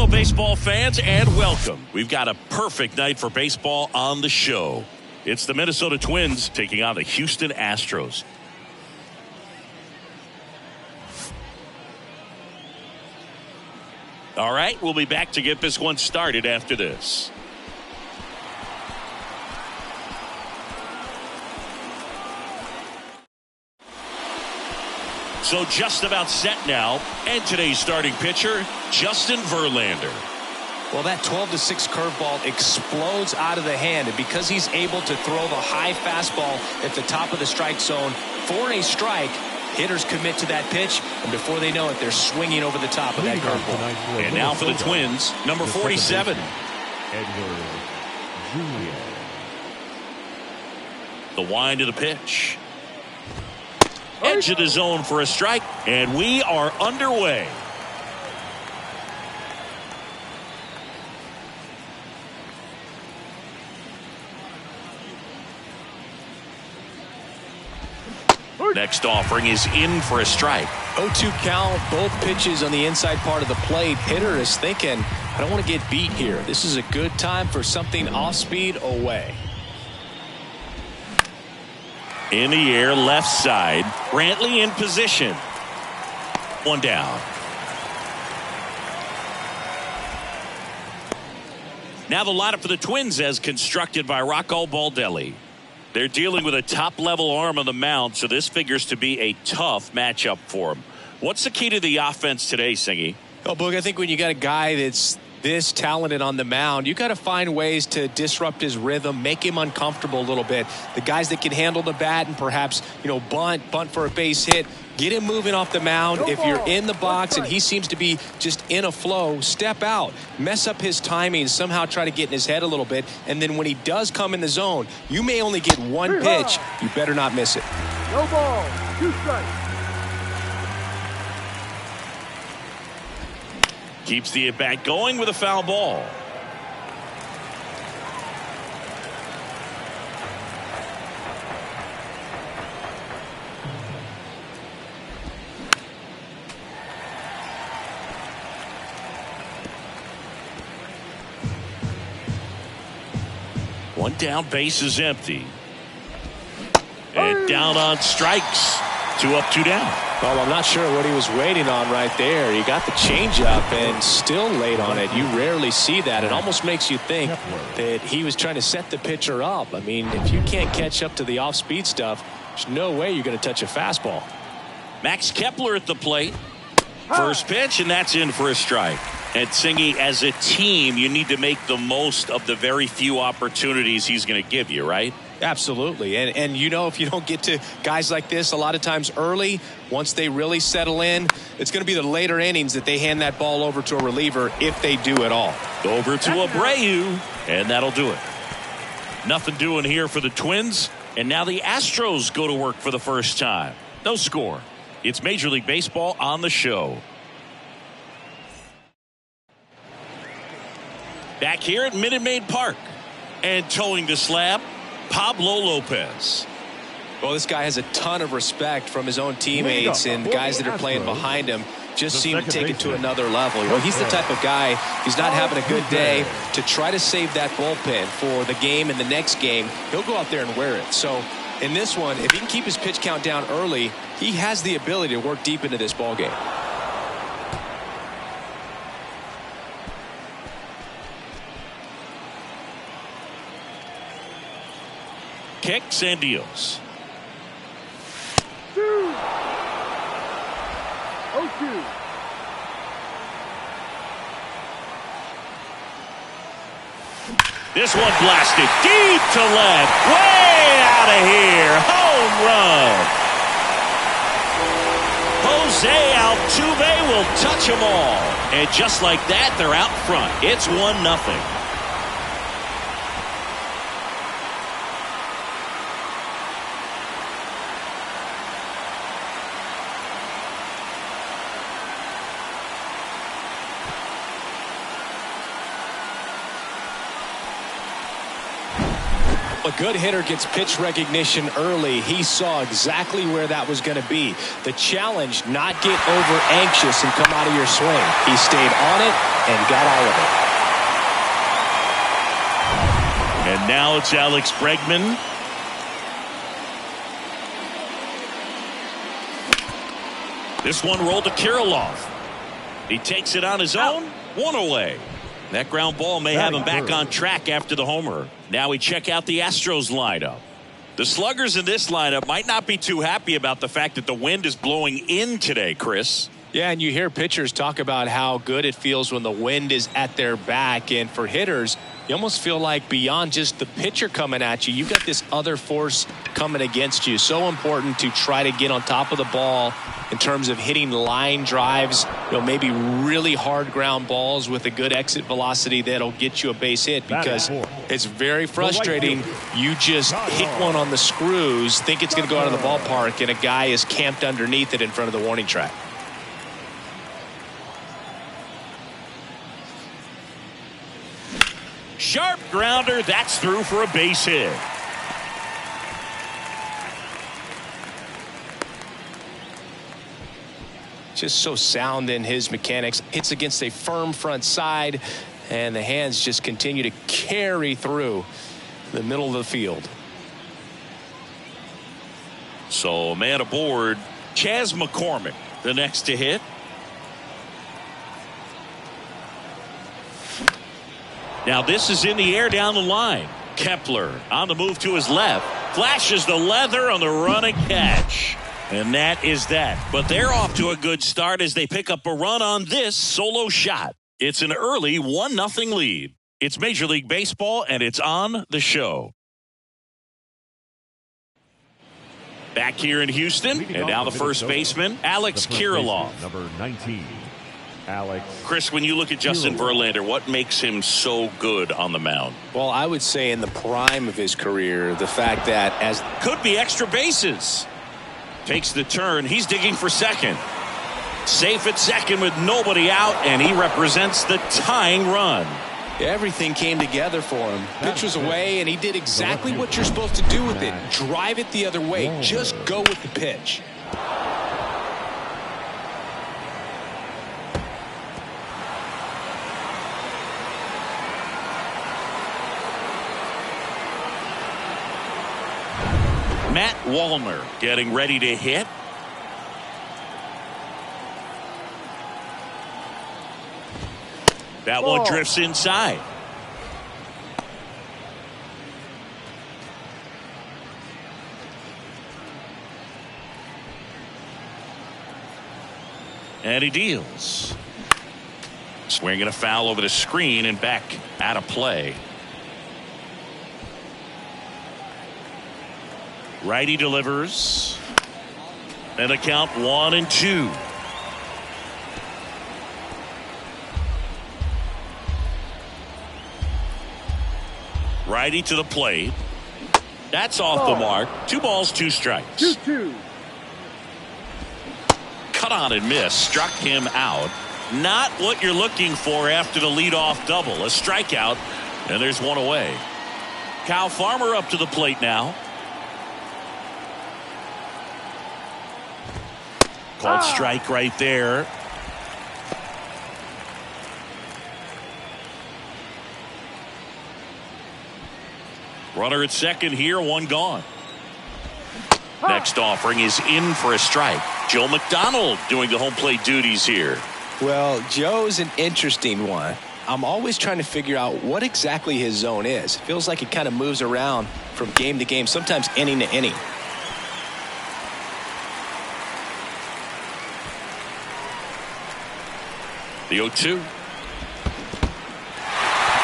Hello, baseball fans, and welcome. We've got a perfect night for baseball on the show. It's the Minnesota Twins taking on the Houston Astros. All right, we'll be back to get this one started after this. So just about set now, and today's starting pitcher, Justin Verlander. Well, that 12-6 curveball explodes out of the hand, and because he's able to throw the high fastball at the top of the strike zone for a strike, hitters commit to that pitch, and before they know it, they're swinging over the top of that curveball. And now for the Twins, number 47. The wind of the pitch. Edge of the zone for a strike, and we are underway. Next offering is in for a strike. 0-2 count, both pitches on the inside part of the plate. Hitter is thinking, I don't want to get beat here. This is a good time for something off speed away. In the air, left side. Brantley in position. One down. Now the lineup for the Twins as constructed by Rocco Baldelli. They're dealing with a top-level arm on the mound, so this figures to be a tough matchup for them. What's the key to the offense today, Singy? Oh, Boog, I think when you got a guy that's this talented on the mound, you got to find ways to disrupt his rhythm, make him uncomfortable a little bit. The guys that can handle the bat and perhaps, bunt for a base hit, get him moving off the mound. If you're in the box and he seems to be just in a flow, step out, mess up his timing, somehow try to get in his head a little bit. And then when he does come in the zone, you may only get one pitch. You better not miss it. No ball, 2 strikes. Keeps the at-bat going with a foul ball. One down, base is empty. And down on strikes. 2 up, 2 down. Well, I'm not sure what he was waiting on right there. He got the changeup and still late on it. You rarely see that. It almost makes you think that he was trying to set the pitcher up. I mean, if you can't catch up to the off-speed stuff, there's no way you're going to touch a fastball. Max Kepler at the plate. First pitch, and that's in for a strike. And Singy, as a team, you need to make the most of the very few opportunities he's going to give you, right? Absolutely. And if you don't get to guys like this a lot of times early, once they really settle in, it's going to be the later innings that they hand that ball over to a reliever, if they do at all. Over to Abreu, and that'll do it. Nothing doing here for the Twins, and now the Astros go to work for the first time. No score. It's Major League Baseball on the show. Back here at Minute Maid Park, and towing the slab, Pablo Lopez. Well, this guy has a ton of respect from his own teammates and guys that are playing behind him. Just seem to take it to another level. He's the type of guy, he's not having a good day, to try to save that bullpen for the game and the next game. He'll go out there and wear it. So in this one, if he can keep his pitch count down early, he has the ability to work deep into this ball game. Kicks and deals. 2-0-2. This one blasted deep to left. Way out of here. Home run. Jose Altuve will touch them all. And just like that, they're out front. It's 1-0. A good hitter gets pitch recognition early. He saw exactly where that was going to be. The challenge, not get over anxious and come out of your swing. He stayed on it and got all of it. And now it's Alex Bregman. This one rolled to Kirilloff. He takes it on his own. One away. That ground ball may have him back on track after the homer. Now we check out the Astros lineup. The sluggers in this lineup might not be too happy about the fact that the wind is blowing in today, Chris. Yeah, and you hear pitchers talk about how good it feels when the wind is at their back. And for hitters, you almost feel like beyond just the pitcher coming at you, you've got this other force coming against you. So important to try to get on top of the ball in terms of hitting line drives, maybe really hard ground balls with a good exit velocity that'll get you a base hit, because it's very frustrating. You just hit one on the screws, think it's going to go out of the ballpark, and a guy is camped underneath it in front of the warning track. Sharp grounder. That's through for a base hit. Just so sound in his mechanics. Hits against a firm front side, and the hands just continue to carry through the middle of the field. So man aboard, Chas McCormick, the next to hit. Now this is in the air down the line. Kepler on the move to his left. Flashes the leather on the run and catch. And that is that. But they're off to a good start as they pick up a run on this solo shot. It's an early 1-0 lead. It's Major League Baseball, and it's on the show. Back here in Houston, and now the first baseman, Alex Kirilloff. Number 19. Alex. Chris, when you look at Justin Verlander, what makes him so good on the mound? Well, I would say in the prime of his career, the fact that as could be extra bases. Takes the turn. He's digging for second. Safe at second with nobody out, and he represents the tying run. Everything came together for him. Pitch was away, and he did exactly what you're supposed to do with it. Drive it the other way. Just go with the pitch. Matt Wallner getting ready to hit. That one drifts inside. And he deals. Swinging a foul over the screen and back out of play. Righty delivers. And a count 1-2. Righty to the plate. That's off the mark. 2 balls, 2 strikes. 2-2. Cut on and miss. Struck him out. Not what you're looking for after the leadoff double. A strikeout, and there's one away. Kyle Farmer up to the plate now. Called strike right there. Runner at second here, 1 gone. Next offering is in for a strike. Joe McDonald doing the home plate duties here. Well, Joe's an interesting one. I'm always trying to figure out what exactly his zone is. It feels like it kind of moves around from game to game, sometimes inning to inning. The 0-2.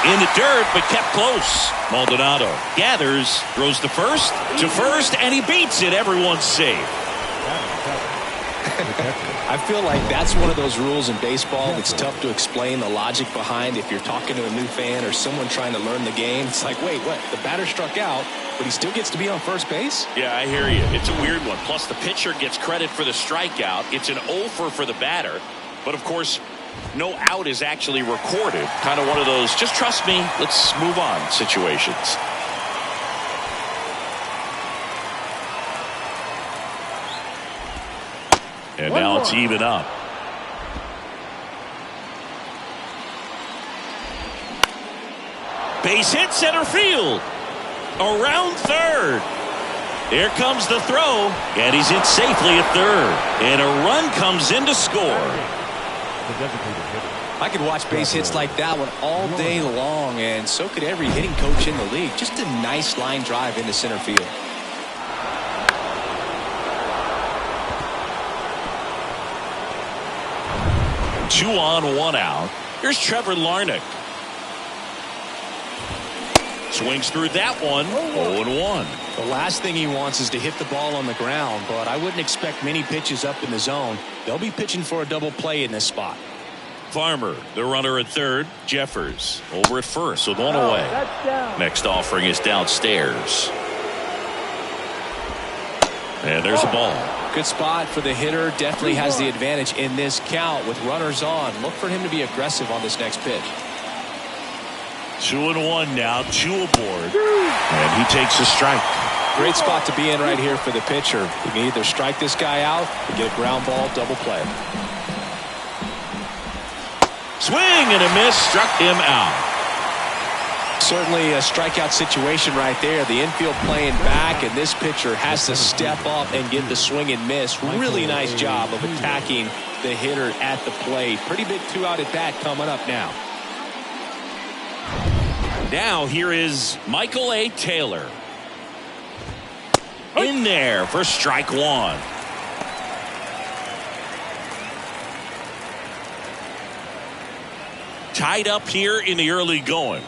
In the dirt, but kept close. Maldonado gathers, throws to first, and he beats it. Everyone's safe. I feel like that's one of those rules in baseball that's tough to explain the logic behind. If you're talking to a new fan or someone trying to learn the game, it's like, wait, what? The batter struck out, but he still gets to be on first base? Yeah, I hear you. It's a weird one. Plus, the pitcher gets credit for the strikeout. It's an over for the batter. But, of course, no out is actually recorded. Kind of one of those, just trust me, let's move on situations. And now it's even up. Base hit center field. Around third. Here comes the throw. And he's in safely at third. And a run comes in to score. I could watch base hits like that one all day long, and so could every hitting coach in the league. Just a nice line drive into center field. Two on, one out. Here's Trevor Larnach. Swings through that one. 0-1. The last thing he wants is to hit the ball on the ground, but I wouldn't expect many pitches up in the zone. They'll be pitching for a double play in this spot. Farmer, the runner at third. Jeffers over at first with one away. Next offering is downstairs. And there's a ball. Good spot for the hitter. Definitely has the advantage in this count with runners on. Look for him to be aggressive on this next pitch. 2-1 now, two aboard. And he takes a strike. Great spot to be in right here for the pitcher. You can either strike this guy out or get a ground ball double play. Swing and a miss, struck him out. Certainly a strikeout situation right there. The infield playing back, and this pitcher has to step up and get the swing and miss. Really nice job of attacking the hitter at the plate. Pretty big two-out at bat coming up now. Now here is Michael A. Taylor. In there for strike one. Tied up here in the early going.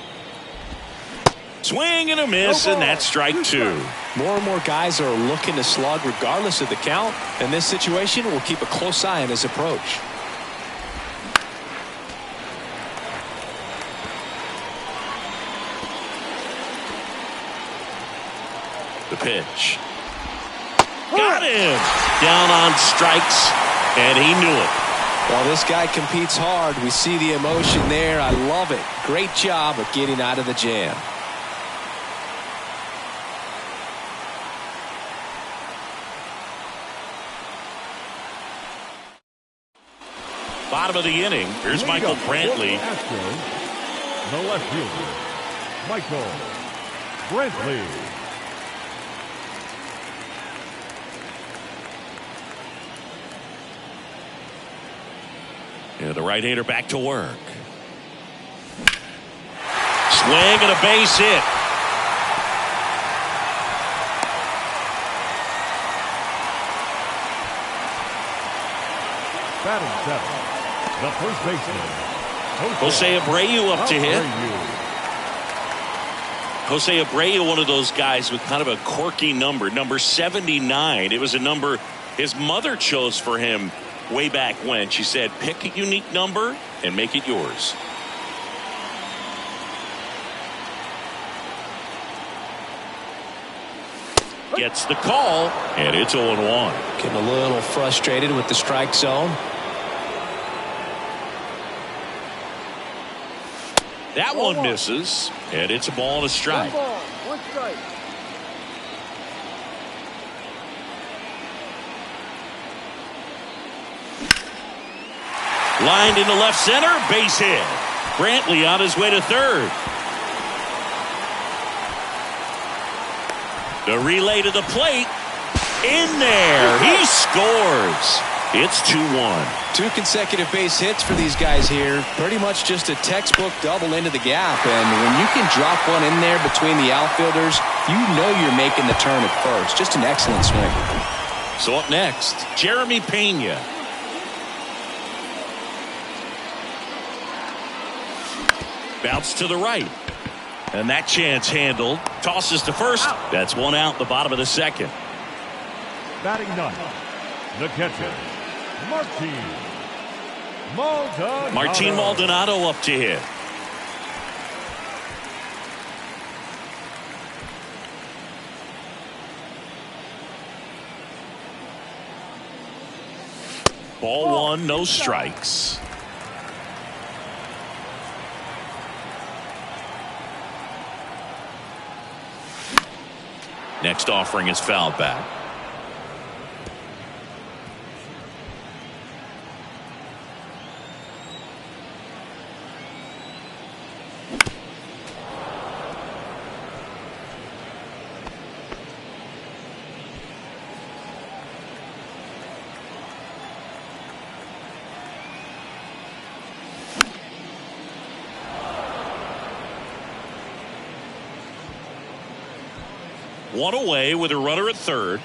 Swing and a miss, and that's strike two. More and more guys are looking to slug regardless of the count. In this situation, we'll keep a close eye on his approach. The pitch. Got him. Down on strikes, and he knew it. While this guy competes hard, we see the emotion there. I love it. Great job of getting out of the jam. Bottom of the inning. Here's Michael Brantley. Astros, the left fielder, Michael Brantley. Yeah, the right-hander back to work. Swing and a base hit. Batting seven, the first baseman, Jose Abreu up to hit. Jose Abreu, one of those guys with kind of a quirky number 79. It was a number his mother chose for him way back when. She said, pick a unique number and make it yours. Gets the call, and it's 0-1. Getting a little frustrated with the strike zone. That one misses, and it's a ball and a strike. One strike. Lined into left center, base hit. Brantley on his way to third. The relay to the plate. In there. He scores. It's 2-1. Two consecutive base hits for these guys here. Pretty much just a textbook double into the gap. And when you can drop one in there between the outfielders, you know you're making the turn at first. Just an excellent swing. So up next, Jeremy Pena. Bounce to the right. And that chance handled. Tosses to first. That's one out, the bottom of the second. Batting ninth, the catcher, Martin Maldonado up to hit. Ball one, no strikes. Next offering is fouled back. One away with a runner at third.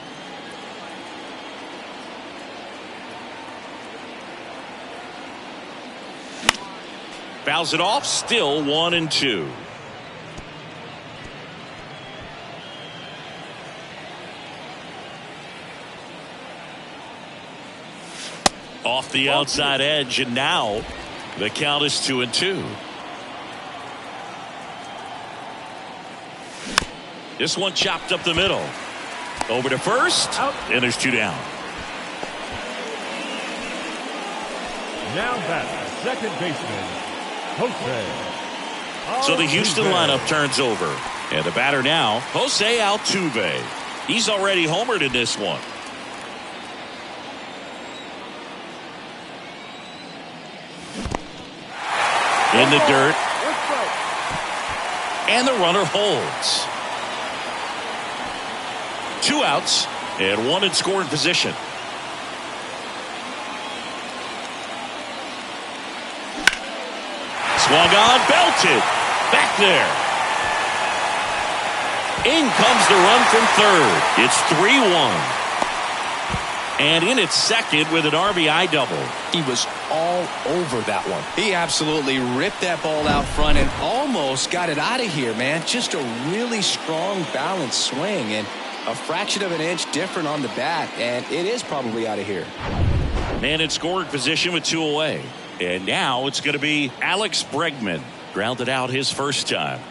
Fouls it off. Still 1-2. Off the outside edge, and now the count is 2-2. This one chopped up the middle. Over to first, and there's 2 down. Now back, second baseman, Jose. So the Houston lineup turns over. And the batter now, Jose Altuve. He's already homered in this one. In the dirt. And the runner holds. 2 outs and 1 in scoring position. Swung on, belted. Back there. In comes the run from third. It's 3-1. And in its second with an RBI double. He was all over that one. He absolutely ripped that ball out front and almost got it out of here, man. Just a really strong, balanced swing, and a fraction of an inch different on the bat, and it is probably out of here. Man in scoring position with 2 away. And now it's going to be Alex Bregman. Grounded out his first time.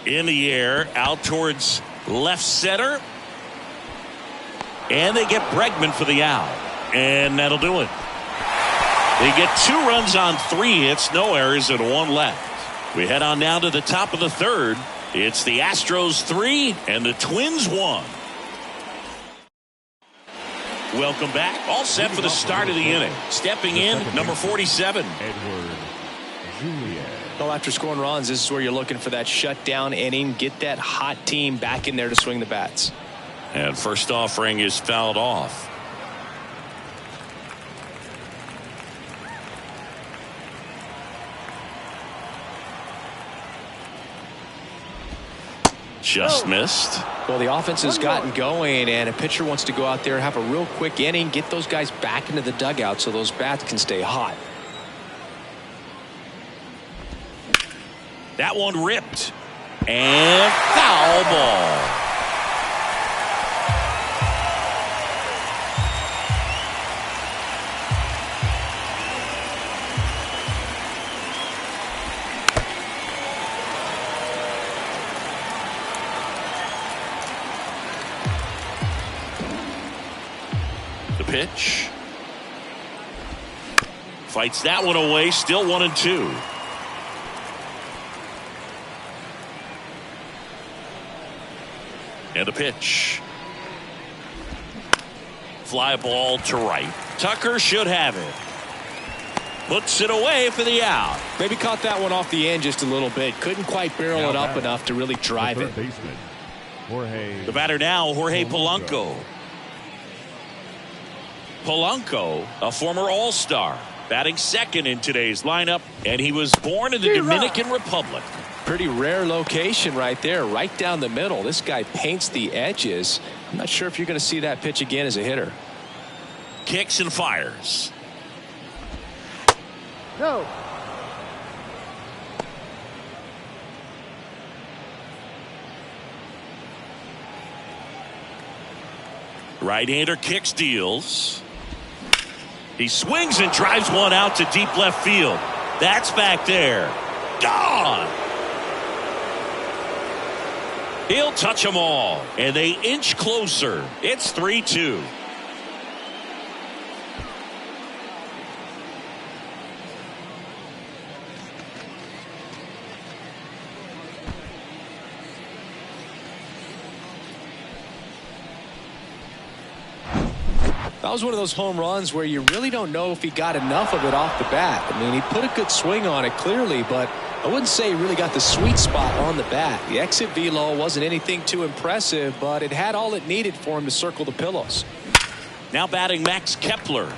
In the air, out towards left center. And they get Bregman for the out. And that'll do it. They get 2 runs on 3 hits, no errors, and 1 left. We head on now to the top of the third. It's the Astros 3 and the Twins 1. Welcome back. All set for the start of the inning. Stepping in, number 47. Edward Julian. Well, after scoring runs, this is where you're looking for that shutdown inning. Get that hot team back in there to swing the bats. And first offering is fouled off. Just missed. Well, the offense has gotten going, and a pitcher wants to go out there, have a real quick inning, get those guys back into the dugout so those bats can stay hot. That one ripped. And foul ball. Pitch. Fights that one away. Still 1-2. And a pitch. Fly ball to right. Tucker should have it. Puts it away for the out. Maybe caught that one off the end just a little bit. Couldn't quite barrel it up enough to really drive it. Baseman, Jorge. The batter now, Jorge Polanco. Polanco, a former All-Star, batting second in today's lineup, and he was born in the Dominican Republic. Pretty rare location right there, right down the middle. This guy paints the edges. I'm not sure if you're going to see that pitch again as a hitter. Kicks and fires. No. Right-hander kicks, deals. He swings and drives one out to deep left field. That's back there. Gone. He'll touch them all, and they inch closer. It's 3-2. That was one of those home runs where you really don't know if he got enough of it off the bat. I mean, he put a good swing on it clearly, but I wouldn't say he really got the sweet spot on the bat. The exit velo wasn't anything too impressive, but it had all it needed for him to circle the pillows. Now batting Max Kepler.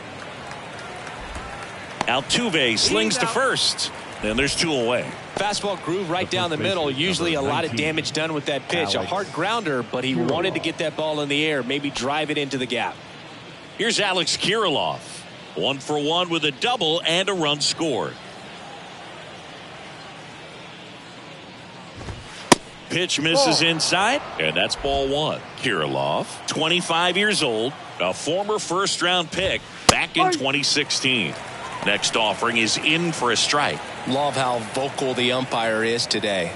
Altuve slings to first. And there's 2 away. Fastball groove right down the middle. Usually a lot of damage done with that pitch. A hard grounder, but he wanted to get that ball in the air, maybe drive it into the gap. Here's Alex Kirilloff. 1 for 1 with a double and a run scored. Pitch misses inside, and that's ball 1. Kirilloff, 25 years old, a former first-round pick back in 2016. Next offering is in for a strike. Love how vocal the umpire is today.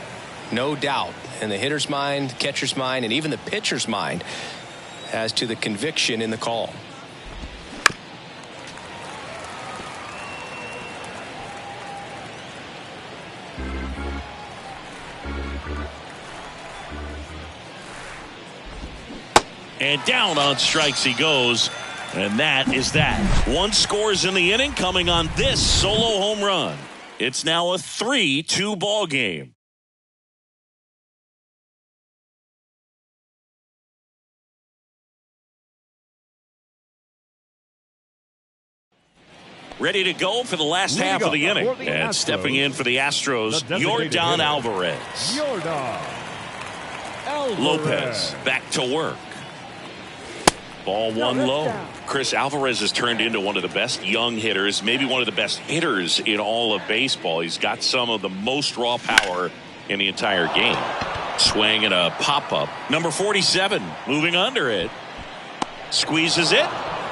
No doubt in the hitter's mind, catcher's mind, and even the pitcher's mind as to the conviction in the call. And down on strikes he goes. And that is that. 1 scores in the inning coming on this solo home run. It's now a 3-2 ball game. Ready to go for the last half of the inning. And stepping in for the Astros, Yordan Alvarez. Lopez back to work. Ball 1 low. Chris, Alvarez has turned into one of the best young hitters, maybe one of the best hitters in all of baseball. He's got some of the most raw power in the entire game. Swing and a pop-up. Number 47 moving under it. Squeezes it.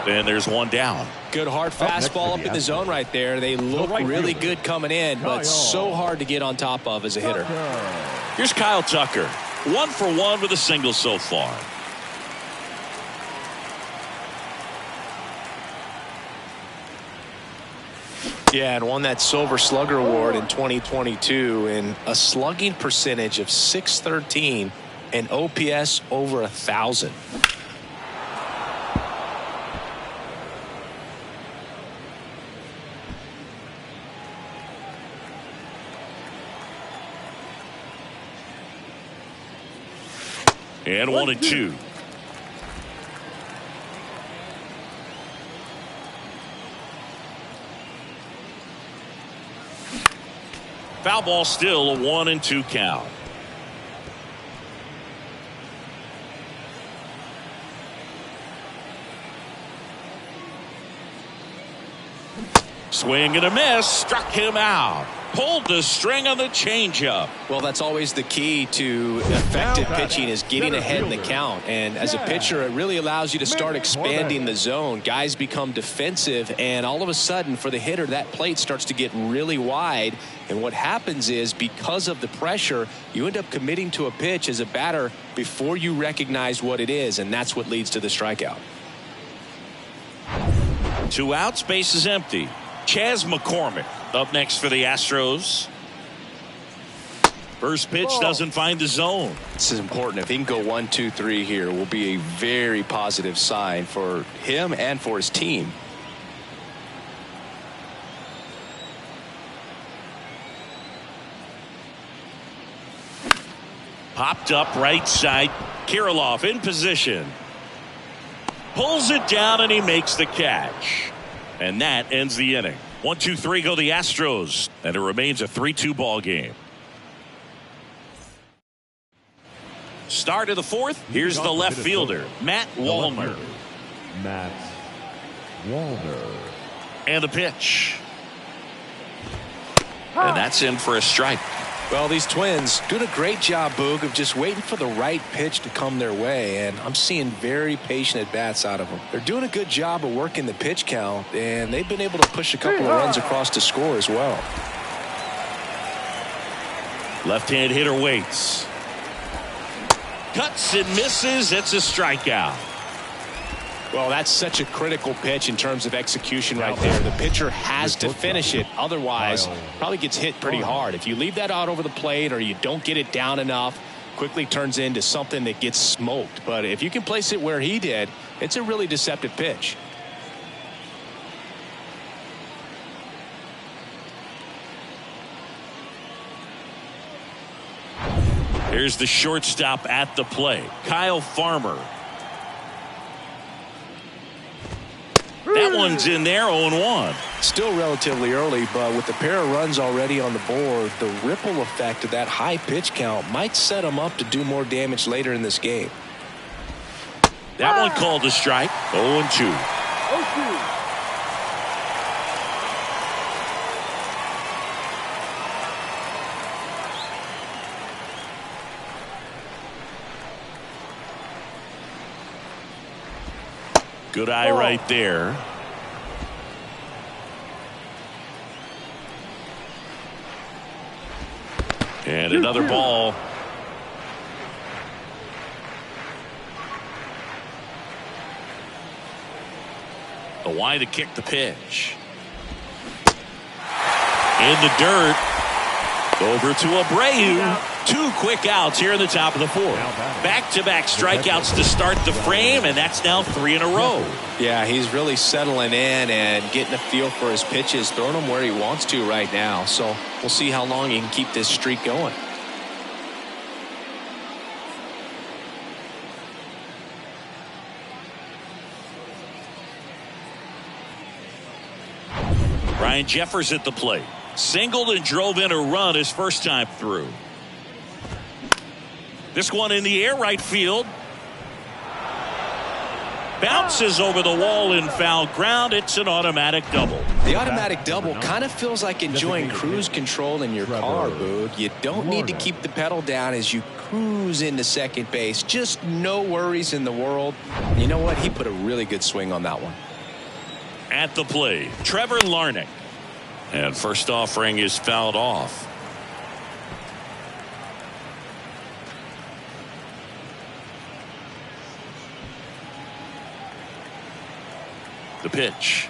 And there's 1 down. Good hard fastball up in the zone right there. They look really good coming in, but so hard to get on top of as a hitter. Here's Kyle Tucker. 1 for 1 with a single so far. Yeah, and won that Silver Slugger Award in 2022 in a slugging percentage of .613 and OPS over 1,000. And 1-2. Foul ball, still a 1-2 count. Swing and a miss, struck him out. Pulled the string on the changeup. Well, that's always the key to effective pitching, is getting ahead in the count. And as a pitcher, it really allows you to start expanding the zone. Guys become defensive, and all of a sudden, for the hitter, that plate starts to get really wide. And what happens is, because of the pressure, you end up committing to a pitch as a batter before you recognize what it is, and that's what leads to the strikeout. 2 outs, base is empty. Chas McCormick up next for the Astros. First pitch doesn't find the zone. This is important. If he can go 1, 2, 3 here, will be a very positive sign for him and for his team. Popped up right side. Kirilloff in position. Pulls it down and he makes the catch. And that ends the inning. 1, 2, 3 go the Astros. And it remains a 3-2 ball game. Start of the 4th. Here's the left fielder, Matt Wallner. Matt Wallner. And the pitch. And that's in for a strike. Well, these Twins doing a great job, Boog, of just waiting for the right pitch to come their way, and I'm seeing very patient at-bats out of them. They're doing a good job of working the pitch count, and they've been able to push a couple of runs across to score as well. Left-hand hitter waits. Cuts and misses. It's a strikeout. Well, that's such a critical pitch in terms of execution right there. The pitcher has to finish it. Otherwise, probably gets hit pretty hard. If you leave that out over the plate or you don't get it down enough, quickly turns into something that gets smoked. But if you can place it where he did, it's a really deceptive pitch. Here's the shortstop at the plate, Kyle Farmer. That one's in there, 0-1. Still relatively early, but with the pair of runs already on the board, the ripple effect of that high pitch count might set him up to do more damage later in this game. That one called a strike, 0-2. Good eye right there. And another ball. The wide to kick the pitch. In the dirt. Over to Abreu. 2 quick outs here in the top of the 4th. Back-to-back strikeouts to start the frame, and that's now 3 in a row. Yeah, he's really settling in and getting a feel for his pitches, throwing them where he wants to right now. So we'll see how long he can keep this streak going. Ryan Jeffers at the plate. Singled and drove in a run his first time through. This one in the air, right field. Bounces over the wall in foul ground. It's an automatic double. The automatic double kind of feels like enjoying cruise control in your car, Boog. You don't need to keep the pedal down as you cruise into second base. Just no worries in the world. You know what? He put a really good swing on that one. At the plate, Trevor Larnach. And first offering is fouled off. The pitch.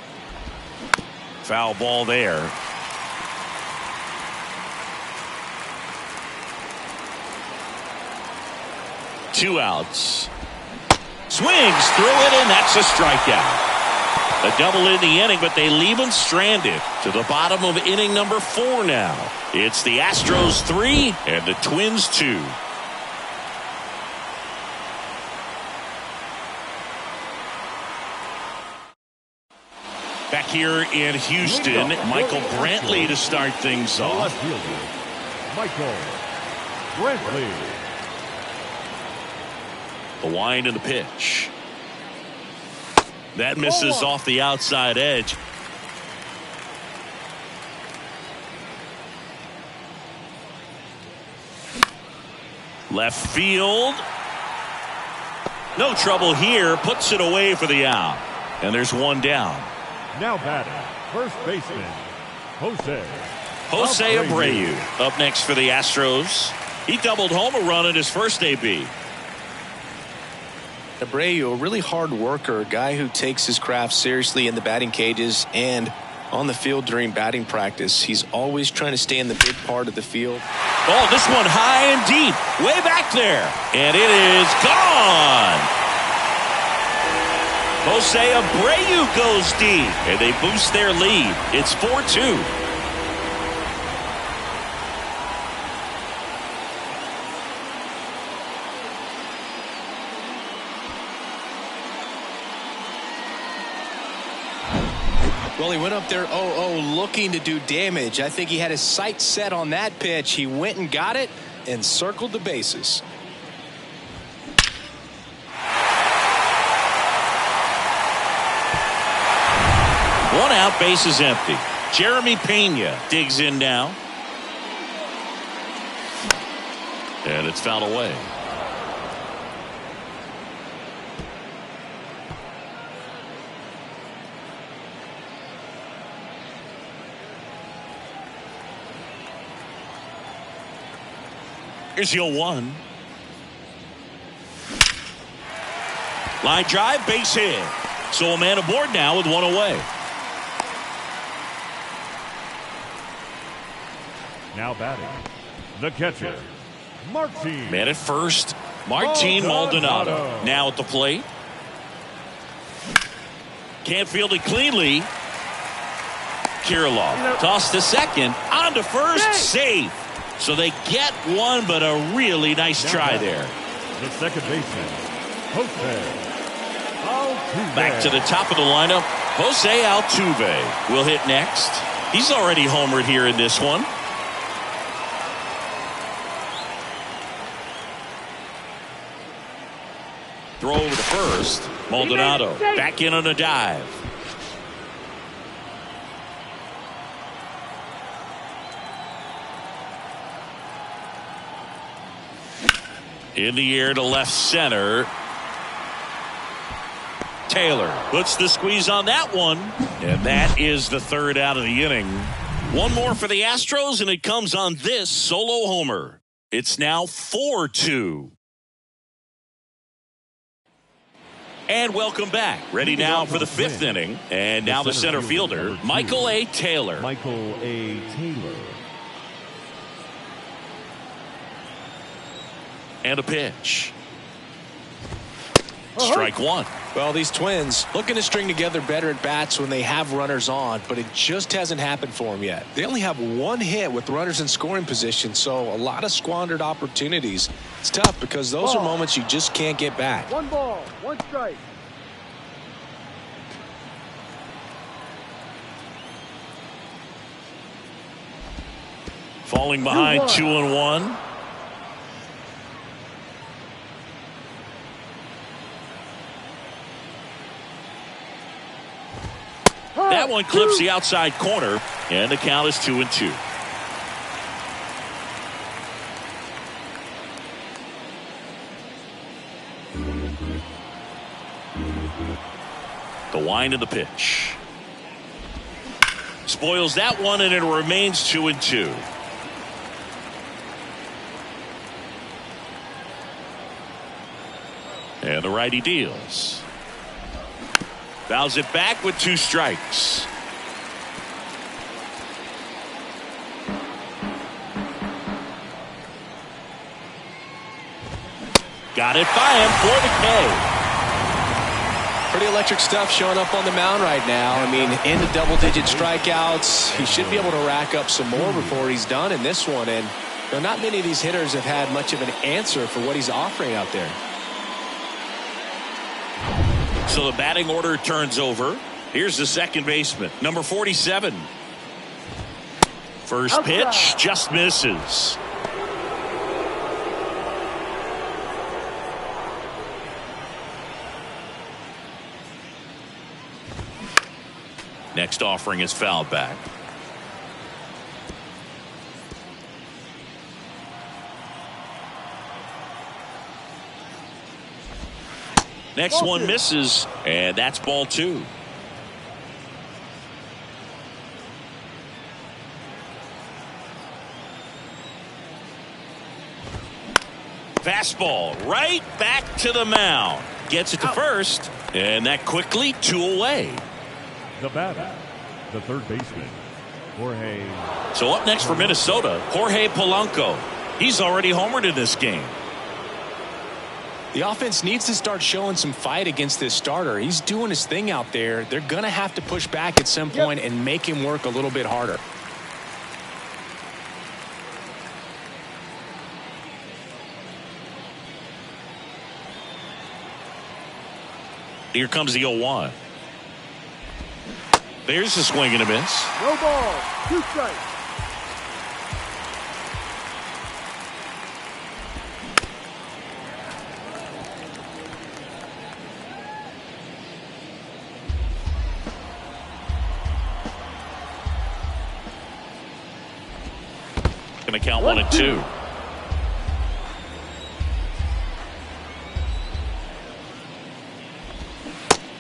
Foul ball there. Two outs. Swings through it, and that's a strikeout. A double in the inning, but they leave him stranded to the bottom of inning number 4 now. It's the Astros 3 and the Twins 2. Back here in Houston, Michael Brantley to start things off. Michael Brantley. The wind and the pitch. That misses off the outside edge. Left field. No trouble here. Puts it away for the out. And there's one down. Now batting, first baseman, Jose Abreu up next for the Astros. He doubled home a run in his first AB. Abreu, a really hard worker, a guy who takes his craft seriously in the batting cages and on the field during batting practice. He's always trying to stay in the big part of the field. Oh, this one high and deep, way back there. And it is gone. Jose Abreu goes deep, and they boost their lead. It's 4-2. Well, he went up there 0-0 looking to do damage. I think he had his sights set on that pitch. He went and got it and circled the bases. One out, base is empty. Jeremy Pena digs in now. And it's fouled away. Here's the 0-1. Line drive, base hit. So a man aboard now with one away. Now batting, the catcher, Martin. Man at first, Martin Maldonado. Now at the plate. Can't field it cleanly. Kirilov tossed to second, on to first, safe. So they get one, but a really nice try there. The second baseman, Jose Altuve. Back to the top of the lineup, Jose Altuve will hit next. He's already homered here in this one. Throw over to first. Maldonado back in on a dive. In the air to left center. Taylor puts the squeeze on that one. And that is the third out of the inning. One more for the Astros, and it comes on this solo homer. It's now 4-2. And welcome back. Ready now for the fifth inning. And now the center fielder, Michael A. Taylor. Michael A. Taylor. And a pitch. Strike one. Well, these Twins looking to string together better at bats when they have runners on, but it just hasn't happened for them yet. They only have one hit with runners in scoring position, so a lot of squandered opportunities. It's tough because those are moments you just can't get back. 1 ball, 1 strike. Falling behind 2-1. That one clips the outside corner, and the count is 2-2. The wind of the pitch. Spoils that one, and it remains 2-2. And the righty deals. Fouls it back with 2 strikes. Got it by him for the K. Pretty electric stuff showing up on the mound right now. I mean, into double-digit strikeouts. He should be able to rack up some more before he's done in this one. And not many of these hitters have had much of an answer for what he's offering out there. So the batting order turns over. Here's the second baseman, number 47. First pitch just misses. Next offering is fouled back. Next one misses, and that's ball 2. Fastball right back to the mound. Gets it to first, and that quickly 2 away. The batter, the third baseman, Jorge. So up next for Minnesota, Jorge Polanco. He's already homered in this game. The offense needs to start showing some fight against this starter. He's doing his thing out there. They're going to have to push back at some point and make him work a little bit harder. Here comes the 0-1. There's a swing and a miss. No ball, 2 strikes. Going to count 1 and 2.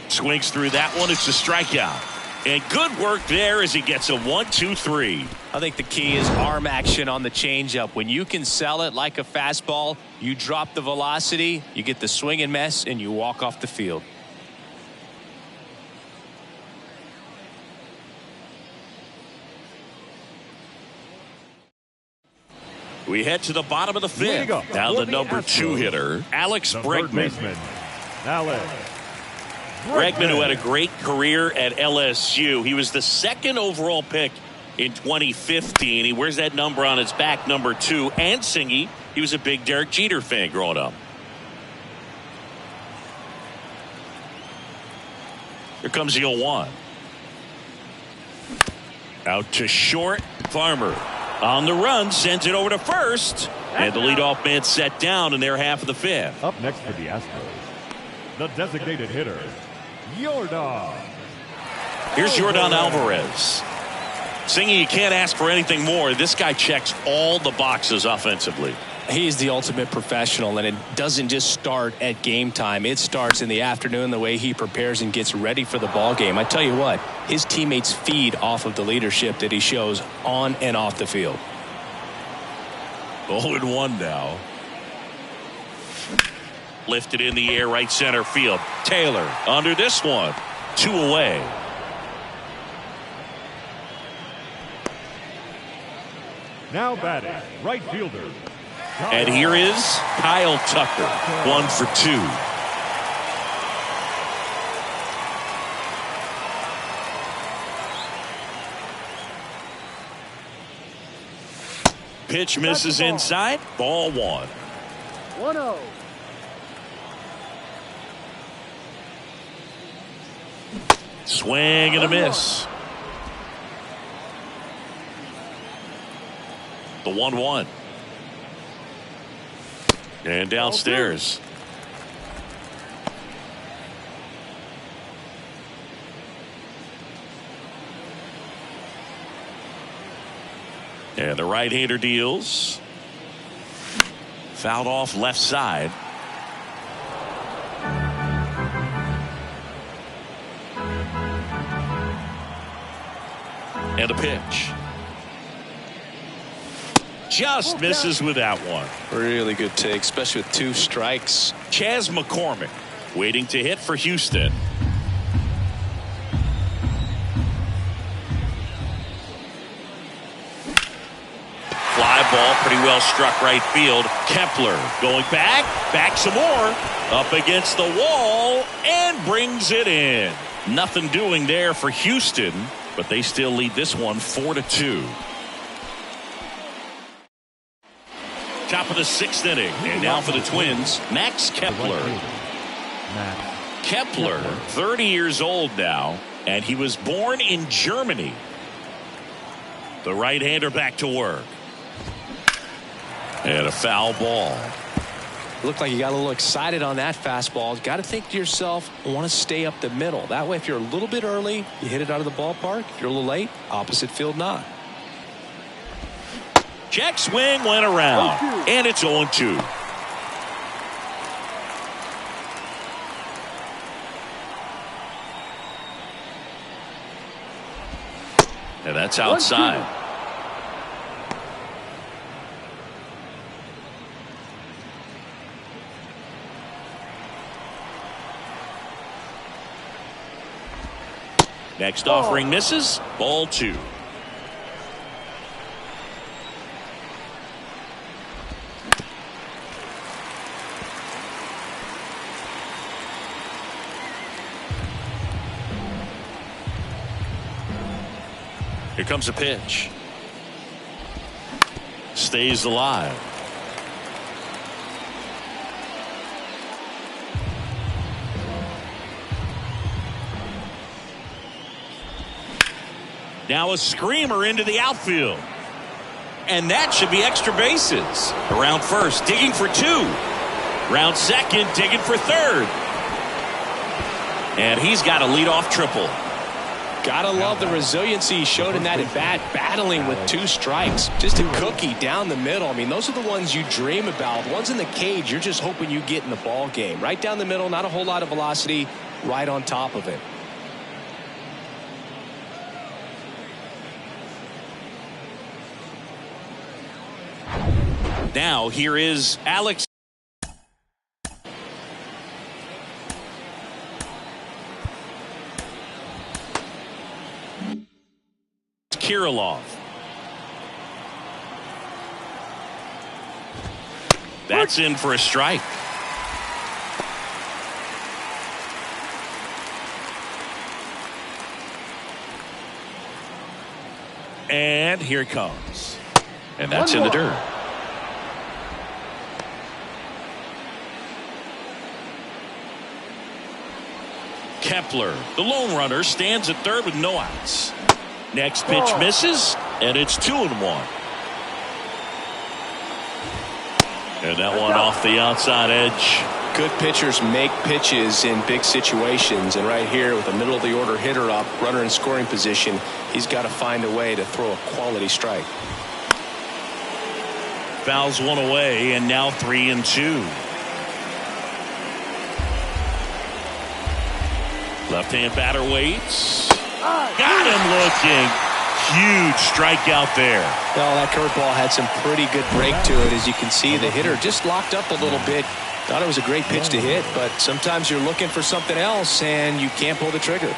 Swings through that one. It's a strikeout. And good work there as he gets a 1-2-3. I think the key is arm action on the changeup. When you can sell it like a fastball, you drop the velocity, you get the swing and miss, and you walk off the field. We head to the bottom of the 5th. Now the number 2 hitter, Alex Bregman. Alex Bregman, who had a great career at LSU. He was the 2nd overall pick in 2015. He wears that number on his back, number 2. And Singy, he was a big Derek Jeter fan growing up. Here comes the 0-1. Out to short. Farmer on the run, sends it over to first. And the leadoff man set down in their half of the fifth. Up next for the Astros, the designated hitter, Yordan. Here's Yordan Alvarez. Singing, you can't ask for anything more. This guy checks all the boxes offensively. He's the ultimate professional, and it doesn't just start at game time. It starts in the afternoon, the way he prepares and gets ready for the ball game. I tell you what, his teammates feed off of the leadership that he shows on and off the field. 0-1 now. Lifted in the air, right center field. Taylor under this one. 2 away. Now batting, right fielder. And here is Kyle Tucker. 1 for 2. Pitch misses inside. Ball 1. 1-0. Swing and a miss. The 1-1. And downstairs. And the right-hander deals. Fouled off left side. And a pitch. Just misses with that one. Really good take, especially with 2 strikes. Chas McCormick waiting to hit for Houston. Fly ball, pretty well struck right field. Kepler going back some more. Up against the wall and brings it in. Nothing doing there for Houston, but they still lead this one 4-2. Top of the 6th inning, and now for the Twins, Max Kepler. Kepler, 30 years old now, and he was born in Germany. The right-hander back to work. And a foul ball. Looked like you got a little excited on that fastball. Got to think to yourself, I want to stay up the middle. That way, if you're a little bit early, you hit it out of the ballpark. If you're a little late, opposite field not. Check swing went around, and it's 0-2. And that's outside. Next offering misses. Ball 2. Here comes a pitch. Stays alive. Now a screamer into the outfield. And that should be extra bases. Around first, digging for 2. Round second, digging for 3rd. And he's got a leadoff triple. Gotta love the resiliency he showed in that at bat, battling with 2 strikes. Just a cookie down the middle. I mean, those are the ones you dream about. Ones in the cage, you're just hoping you get in the ball game. Right down the middle, not a whole lot of velocity, right on top of it. Now here is Alex Kirilov. That's in for a strike. And here it comes. And that's in the dirt. Kepler, the lone runner, stands at 3rd with no outs. Next pitch misses, and it's 2-1. And that one off the outside edge. Good pitchers make pitches in big situations, and right here with a middle of the order hitter up, runner in scoring position, he's got to find a way to throw a quality strike. Fouls one away, and now 3-2. Left-hand batter waits. Got him looking. Huge strikeout there. Well, that curveball had some pretty good break to it. As you can see, the hitter just locked up a little bit. Thought it was a great pitch to hit, but sometimes you're looking for something else and you can't pull the trigger.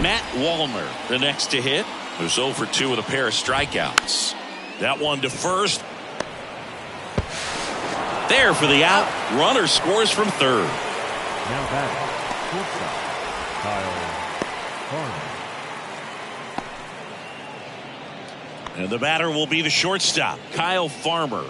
Matt Wallner, the next to hit, was 0 for 2 with a pair of strikeouts. That one to first. There for the out. Runner scores from third. Now batting, shortstop, Kyle Farmer. And the batter will be the shortstop, Kyle Farmer.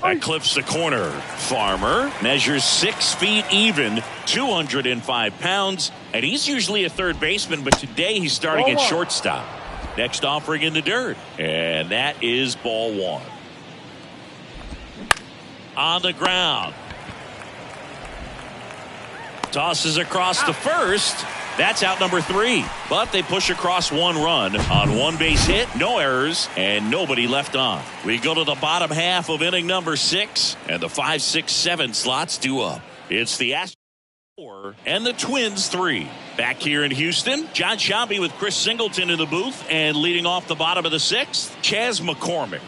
That clips the corner. Farmer measures 6 feet even, 205 pounds, and he's usually a third baseman, but today he's starting at shortstop. Next offering in the dirt, and that is ball 1. On the ground. Tosses across to first. That's out number 3. But they push across 1 run on 1 base hit, no errors, and nobody left on. We go to the bottom half of inning number 6, and the 5, 6, 7 slots due up. It's the Astros 4 and the Twins 3. Back here in Houston, John Sciambi with Chris Singleton in the booth, and leading off the bottom of the 6th, Chas McCormick.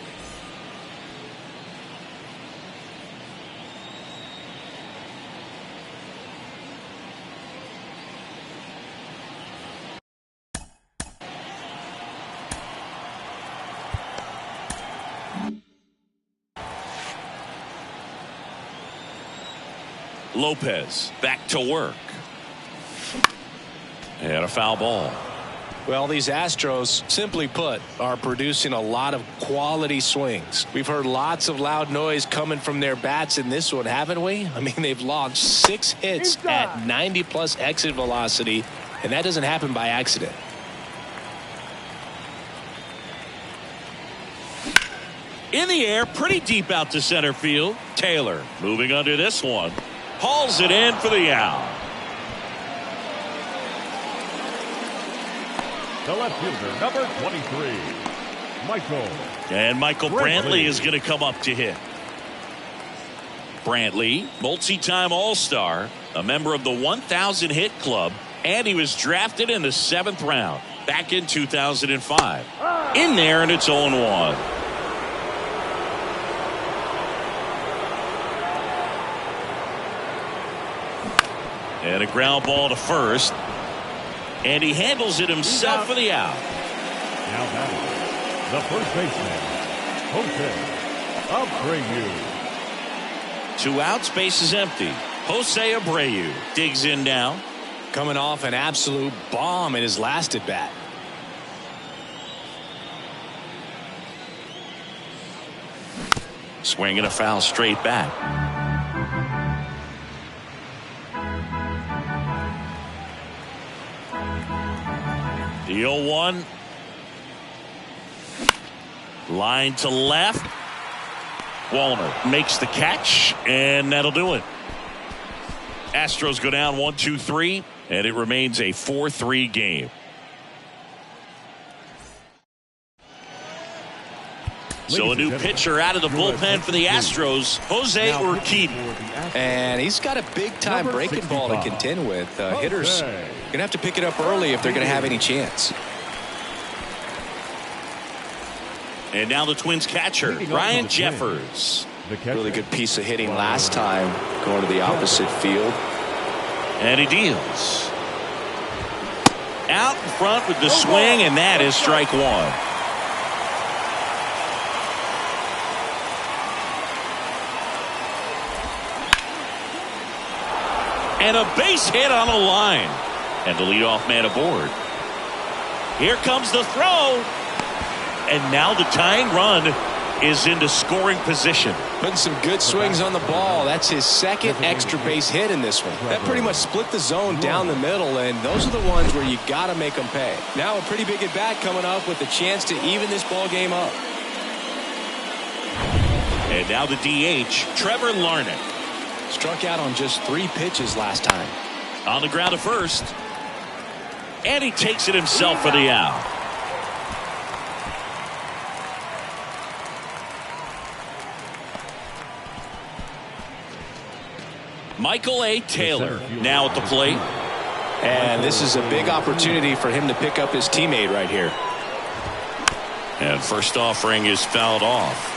Lopez back to work. And a foul ball. Well, these Astros, simply put, are producing a lot of quality swings. We've heard lots of loud noise coming from their bats in this one, haven't we? I mean, they've launched 6 hits at 90+ exit velocity, and that doesn't happen by accident. In the air, pretty deep out to center field. Taylor moving under this one. Hauls it in for the out. The left fielder, number 23, Michael. And Michael Brantley is going to come up to hit. Brantley, multi-time All-Star, a member of the 1,000 hit club, and he was drafted in the 7th round back in 2005. In there, and it's 0-1. And a ground ball to first. And he handles it himself for the out. Now batting, the first baseman, Jose Abreu. 2 outs, base is empty. Jose Abreu digs in now. Coming off an absolute bomb in his last at bat. Swinging a foul straight back. The 0-1. Line to left. Wallner makes the catch, and that'll do it. Astros go down 1-2-3, and it remains a 4-3 game. So a new pitcher out of the bullpen for the Astros, Jose Urquidy. And he's got a big-time breaking ball to contend with. Hitters going to have to pick it up early if they're going to have any chance. And now the Twins catcher, Ryan Jeffers. Really good piece of hitting last time, going to the opposite field. And he deals. Out in front with the swing, and that is strike 1. And a base hit on a line. And the leadoff man aboard. Here comes the throw. And now the tying run is into scoring position. Putting some good swings on the ball. That's his second extra base hit in this one. That pretty much split the zone down the middle, and those are the ones where you got to make them pay. Now a pretty big at bat coming up with a chance to even this ball game up. And now the DH, Trevor Larnach. Struck out on just 3 pitches last time. On the ground at first. And he takes it himself for the out. Michael A. Taylor now at the plate. And this is a big opportunity for him to pick up his teammate right here. And first offering is fouled off.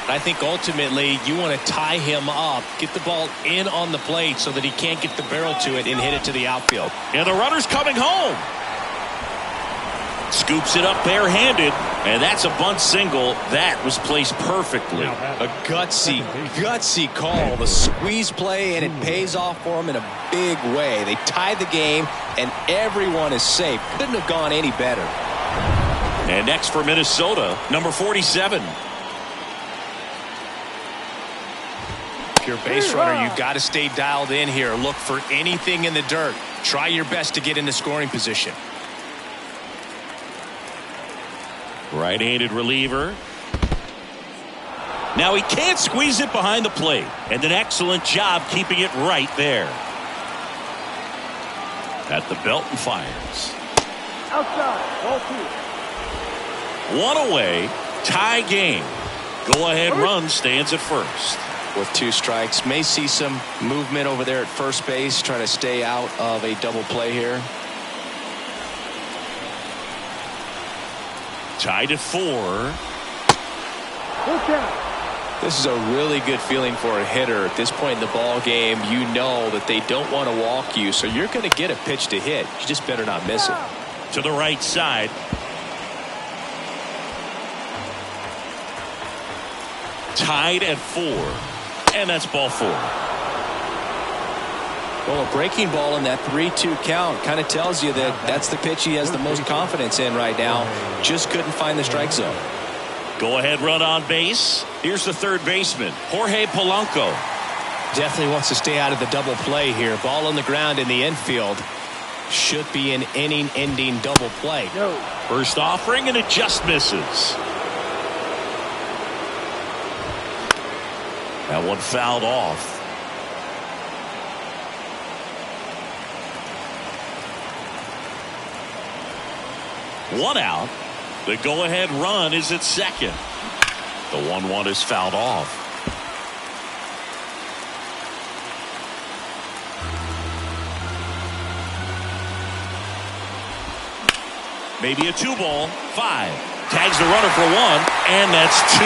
I think ultimately you want to tie him up, get the ball in on the plate so that he can't get the barrel to it and hit it to the outfield. And the runner's coming home. Scoops it up barehanded, and that's a bunt single. That was placed perfectly. A gutsy call. The squeeze play, and it pays off for him in a big way. They tied the game, and everyone is safe. Couldn't have gone any better. And next for Minnesota, number 47. If you're a base runner, you've got to stay dialed in here. Look for anything in the dirt. Try your best to get into scoring position. Right-handed reliever. Now he can't squeeze it behind the plate. And an excellent job keeping it right there. At the belt and fires. Outside, ball 2. One away, tie game. Go-ahead run stands at first. With 2 strikes, may see some movement over there at first base, trying to stay out of a double play here. Tied at 4. This is a really good feeling for a hitter at this point in the ball game. You know that they don't want to walk you, so you're going to get a pitch to hit. You just better not miss it. To the right side. Tied at 4. And that's ball 4. Well, a breaking ball in that 3-2 count kind of tells you that that's the pitch he has the most confidence in right now. Just couldn't find the strike zone. Go ahead run on base. Here's the third baseman, Jorge Polanco. Definitely wants to stay out of the double play here. Ball on the ground in the infield. Should be an inning-ending double play. First offering, and it just misses. That one fouled off. One out. The go-ahead run is at second. The 1-1 is fouled off. Maybe a 2-ball. 5. Tags the runner for 1, and that's 2.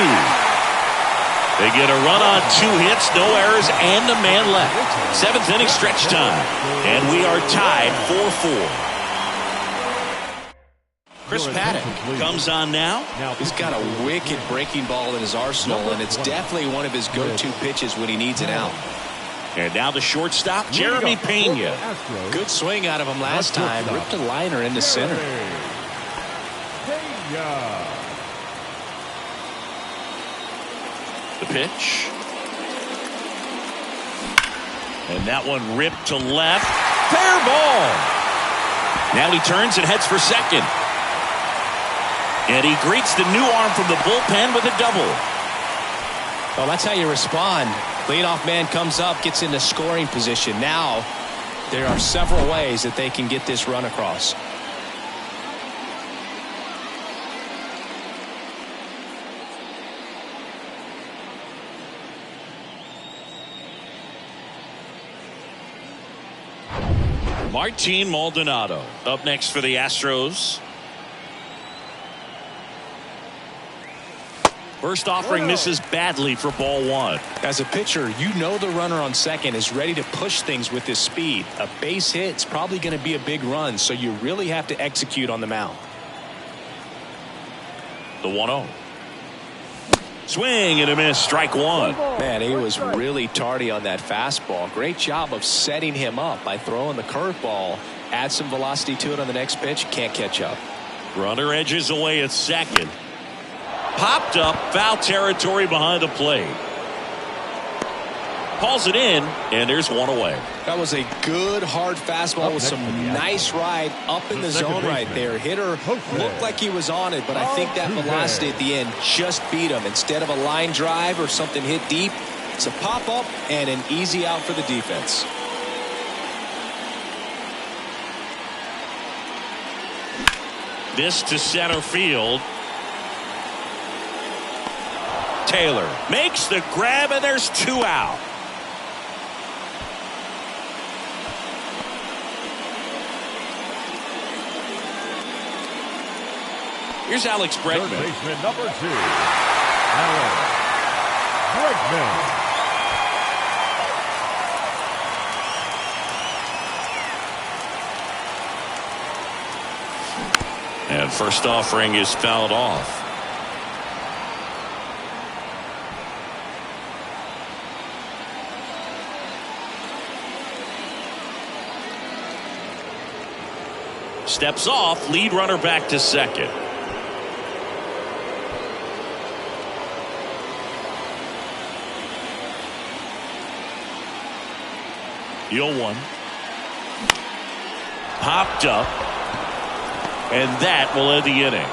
They get a run on 2 hits, no errors, and a man left. 7th inning stretch time, and we are tied 4-4. Chris Paddock comes on now. He's got a wicked breaking ball in his arsenal, and it's definitely one of his go-to pitches when he needs it out. And now the shortstop, Jeremy Pena. Good swing out of him last time. Ripped a liner into center. The pitch. And that one ripped to left. Fair ball. Now he turns and heads for second. And he greets the new arm from the bullpen with a double. Well, that's how you respond. Leadoff man comes up, gets into scoring position. Now, there are several ways that they can get this run across. Martin Maldonado up next for the Astros. First offering misses badly for ball 1. As a pitcher, you know the runner on second is ready to push things with his speed. A base hit's probably going to be a big run, so you really have to execute on the mound. The 1-0. Swing and a miss, strike 1. Man, he was really tardy on that fastball. Great job of setting him up by throwing the curveball. Add some velocity to it on the next pitch. Can't catch up. Runner edges away at second. Popped up, foul territory behind the plate. Calls it in, and there's one away. That was a good hard fastball with some nice ride up in the zone right there. Hitter looked like he was on it, but I think that velocity at the end just beat him. Instead of a line drive or something hit deep, it's a pop up and an easy out for the defense. This to center field. Taylor makes the grab, and there's 2 out. Here's Alex Bregman. Third baseman number 2, Alex Bregman. And first offering is fouled off. Steps off, lead runner back to second. The 0-1. Popped up. And that will end the inning.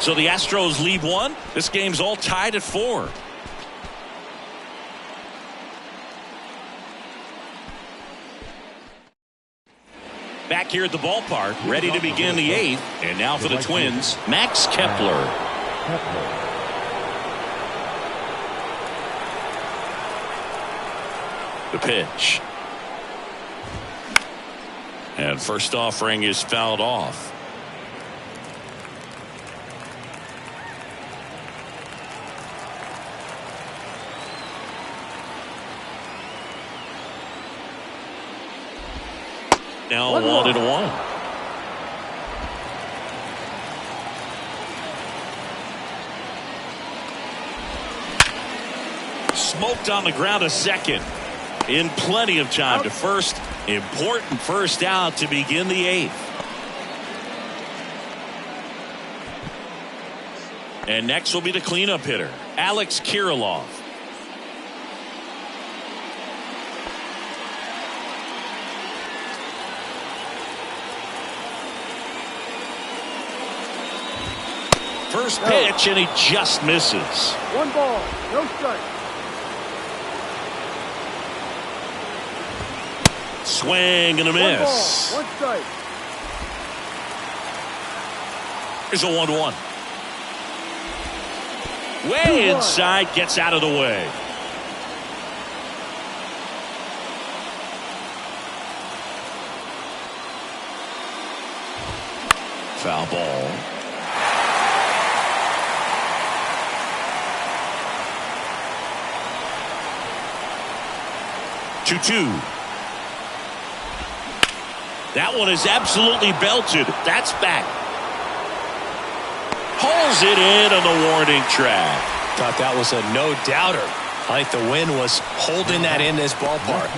So the Astros lead 1. This game's all tied at 4. Back here at the ballpark, ready to begin the 8th. And now for the Twins, Max Kepler. The pitch. And first offering is fouled off. Now 1-1. Smoked on the ground a second. In plenty of time to first. Important first out to begin the 8th. And next will be the cleanup hitter, Alex Kirilloff. First pitch, and he just misses. 1 ball, no strike. Swing and a miss. 1 ball, 1 strike. Here's a 1-1. Way inside, gets out of the way. Foul ball. Two. That one is absolutely belted. That's back. Hauls it in on the warning track. Thought that was a no-doubter. I think the wind was holding that in this ballpark.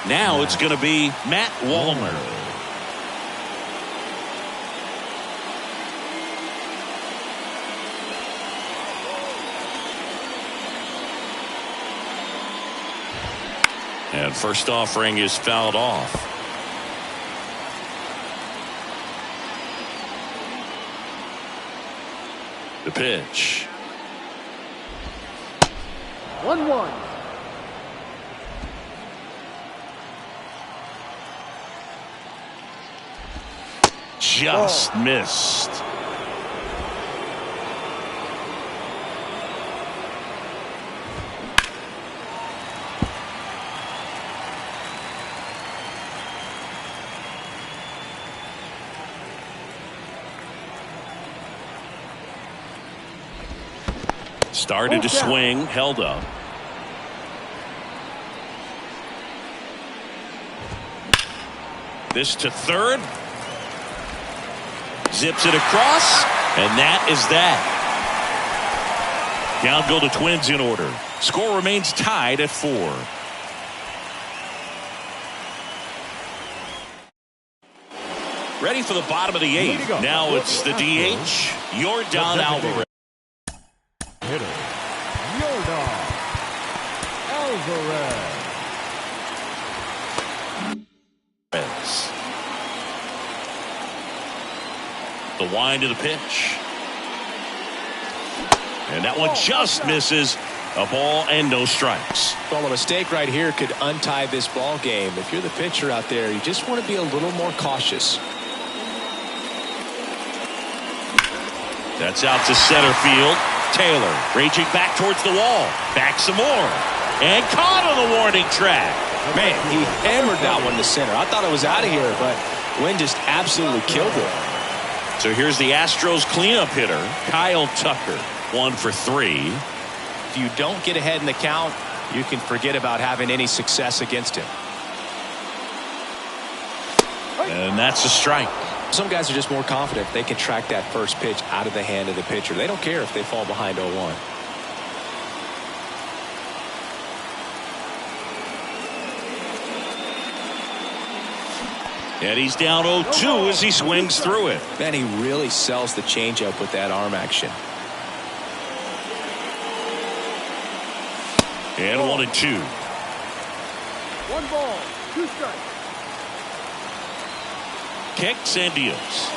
Now it's going to be Matt Wallner. And first offering is fouled off. The pitch. 1-1. Just missed. Started to swing, held up. This to third. Zips it across, and that is that. Down go the Twins in order. Score remains tied at 4. Ready for the bottom of the 8th. Now it's the DH, Yordan Alvarez. The wind of the pitch. And that one just misses. A ball and no strikes. Well, a mistake right here could untie this ball game. If you're the pitcher out there, you just want to be a little more cautious. That's out to center field. Taylor reaching back towards the wall. Back some more. And caught on the warning track. Man, he hammered that one to center. I thought it was out of here, but wind just absolutely killed it. So here's the Astros cleanup hitter, Kyle Tucker. 1 for 3. If you don't get ahead in the count, you can forget about having any success against him. And that's a strike. Some guys are just more confident they can track that first pitch out of the hand of the pitcher. They don't care if they fall behind 0-1. And he's down 0-2 as he swings through it. Man, he really sells the changeup with that arm action. And 1-2. 1 ball, 2 strikes. Kicks and deals.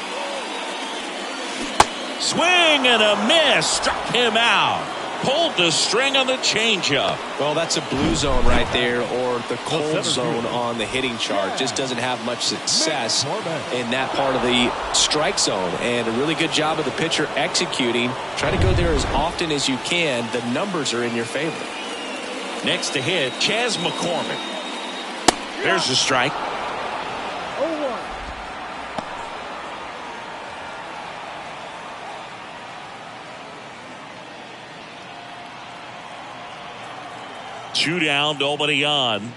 Swing and a miss. Struck him out. Pulled the string on the changeup. Well, that's a blue zone right there, or the cold zone on the hitting chart. Just doesn't have much success in that part of the strike zone. And a really good job of the pitcher executing. Try to go there as often as you can. The numbers are in your favor. Next to hit, Chas McCormick. There's the strike. 0-1. Two down, nobody on.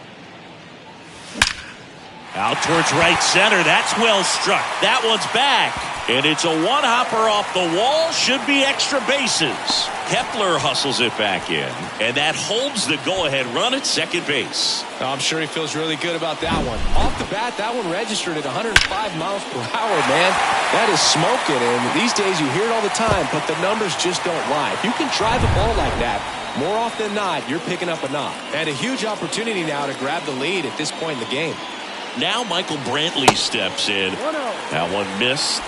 Out towards right center. That's well struck. That one's back. And it's a one-hopper off the wall. Should be extra bases. Kepler hustles it back in. And that holds the go-ahead run at second base. I'm sure he feels really good about that one. Off the bat, that one registered at 105 miles per hour, man. That is smoking. And these days you hear it all the time, but the numbers just don't lie. If you can drive the ball like that, more often than not, you're picking up a knock. And a huge opportunity now to grab the lead at this point in the game. Now Michael Brantley steps in. 1-0. That one missed.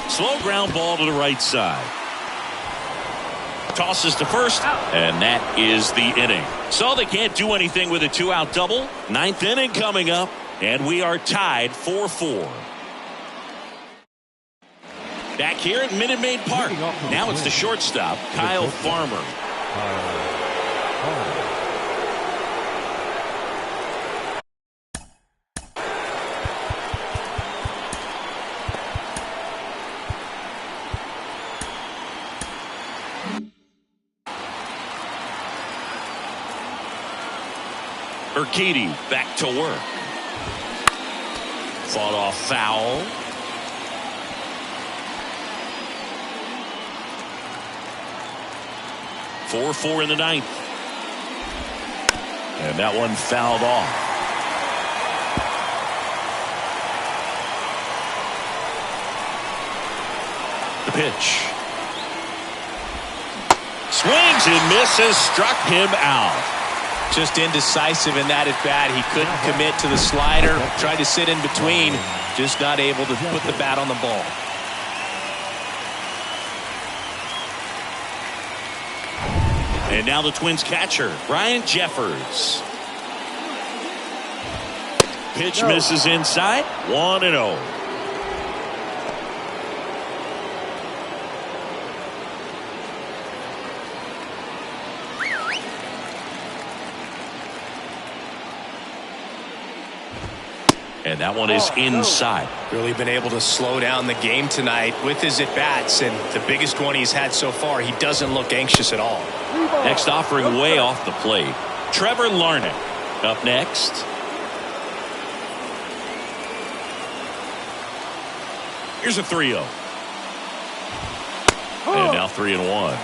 Slow ground ball to the right side. Tosses to first, and that is the inning. So they can't do anything with a 2-out double. 9th inning coming up, and we are tied 4-4. Back here at Minute Maid Park. Now it's the shortstop, Kyle Farmer. Urquidy back to work. Fought off foul. Four in the 9th. And that one fouled off. The pitch. Swings and misses. Struck him out. Just indecisive in that at bat. He couldn't commit to the slider. Tried to sit in between. Just not able to put the bat on the ball. And now the Twins catcher, Ryan Jeffers. Pitch misses inside. 1-0. And that one is inside. Really been able to slow down the game tonight with his at-bats, and the biggest one he's had so far, he doesn't look anxious at all. Next offering way off the plate. Trevor Larnach up next. Here's a 3-0. And now 3-1.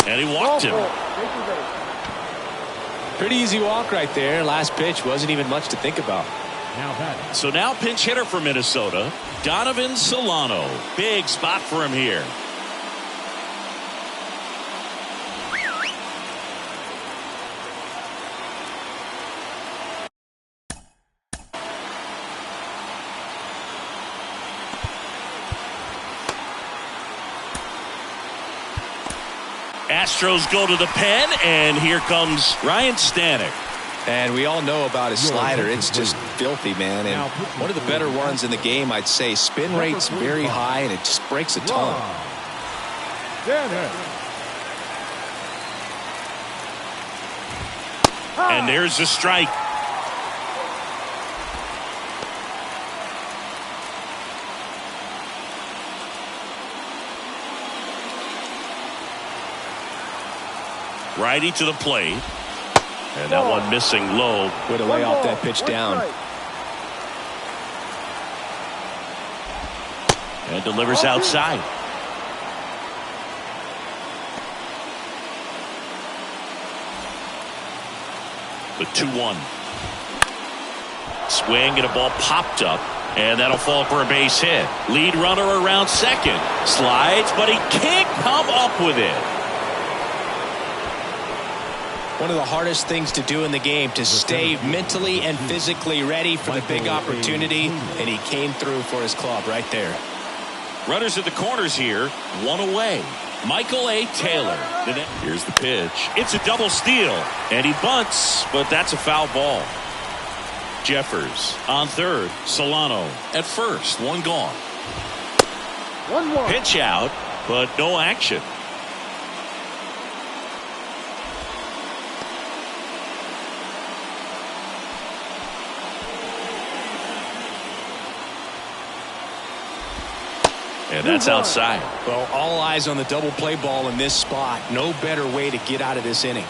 And he walked him. Pretty easy walk right there. Last pitch wasn't even much to think about. So now pinch hitter for Minnesota, Donovan Solano. Big spot for him here. Astros go to the pen, and here comes Ryan Stanek. And we all know about his slider. It's just filthy, man. And one of the better ones in the game, I'd say. Spin rate's very high, and it just breaks a ton. And there's the strike. Righty to the plate. And that one missing low. Way to lay off that pitch down. And delivers outside. The 2-1. Swing and a ball popped up. And that'll fall for a base hit. Lead runner around second. Slides, but he can't come up with it. One of the hardest things to do in the game, to stay mentally and physically ready for the big opportunity, and he came through for his club right there. Runners at the corners here, one away. Michael A. Taylor. Here's the pitch. It's a double steal, and he bunts, but that's a foul ball. Jeffers on third. Solano at first. One gone. 1-1. Pitch out, but no action. And that's outside. Well, all eyes on the double play ball in this spot. No better way to get out of this inning.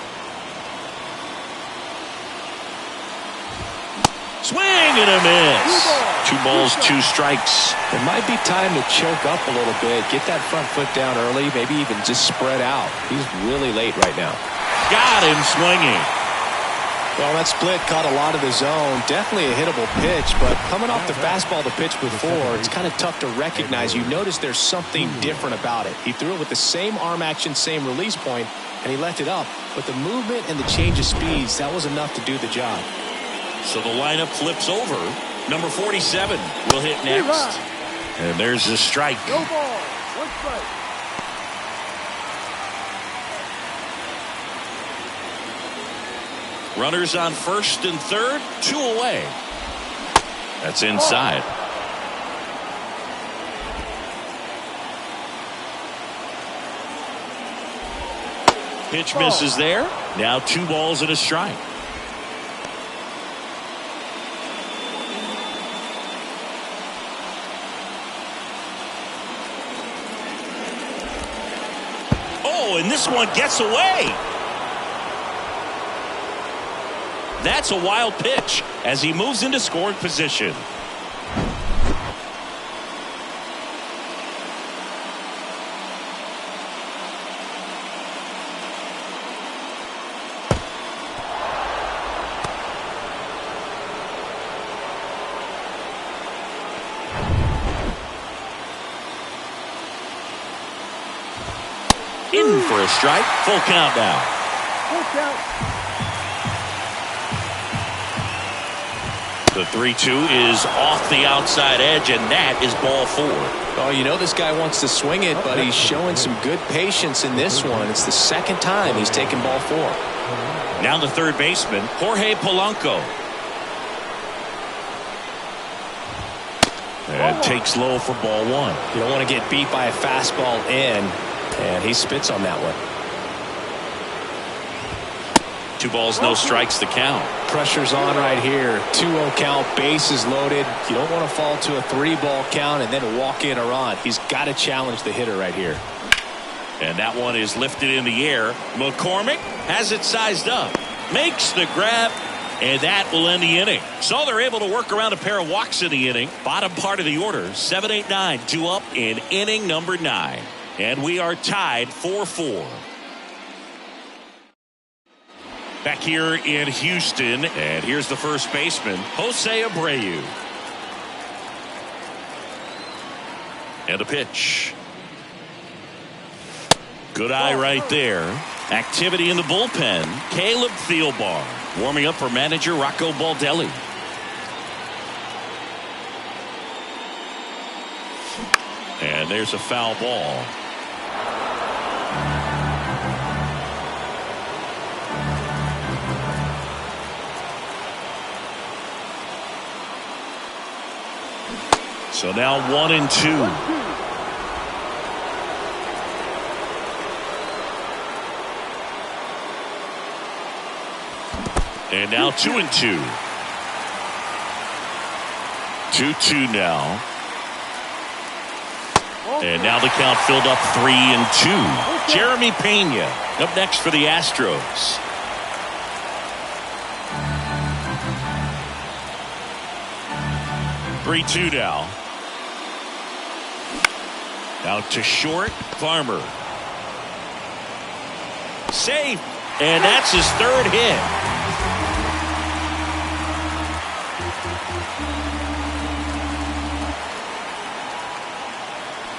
Swing and a miss. 2 balls, 2 strikes. It might be time to choke up a little bit. Get that front foot down early. Maybe even just spread out. He's really late right now. Got him swinging. Well, that split caught a lot of the zone. Definitely a hittable pitch, but coming off the fastball the pitch before, it's kind of tough to recognize. You notice there's something different about it. He threw it with the same arm action, same release point, and he left it up. But the movement and the change of speeds, that was enough to do the job. So the lineup flips over. Number 47 will hit next. And there's the strike. No ball. 1 strike. Runners on first and third, 2 away. That's inside. Pitch misses there. Now 2 balls and a strike. Oh, and this one gets away. That's a wild pitch as he moves into scoring position. In for a strike. Full count now. Full count. The 3-2 is off the outside edge, and that is ball 4. Oh, you know this guy wants to swing it, but he's showing some good patience in this one. It's the second time he's taken ball 4. Now the third baseman, Jorge Polanco. And takes low for ball 1. You don't want to get beat by a fastball in, and he spits on that one. 2 balls, no strikes to count. Pressure's on right here. 2-0 count, bases loaded. You don't want to fall to a 3-ball count and then walk in or on. He's got to challenge the hitter right here. And that one is lifted in the air. McCormick has it sized up. Makes the grab, and that will end the inning. So they're able to work around a pair of walks in the inning. Bottom part of the order, 7-8-9, 2 up in inning number 9. And we are tied 4-4. Back here in Houston, and here's the first baseman, Jose Abreu. And a pitch. Good eye right there. Activity in the bullpen. Caleb Thielbar warming up for manager Rocco Baldelli. And there's a foul ball. So now 1-2. And now 2-2. 2-2 now. And now the count filled up 3-2. Jeremy Pena up next for the Astros. Three-two now. Out to short, Farmer. Safe. And that's his third hit.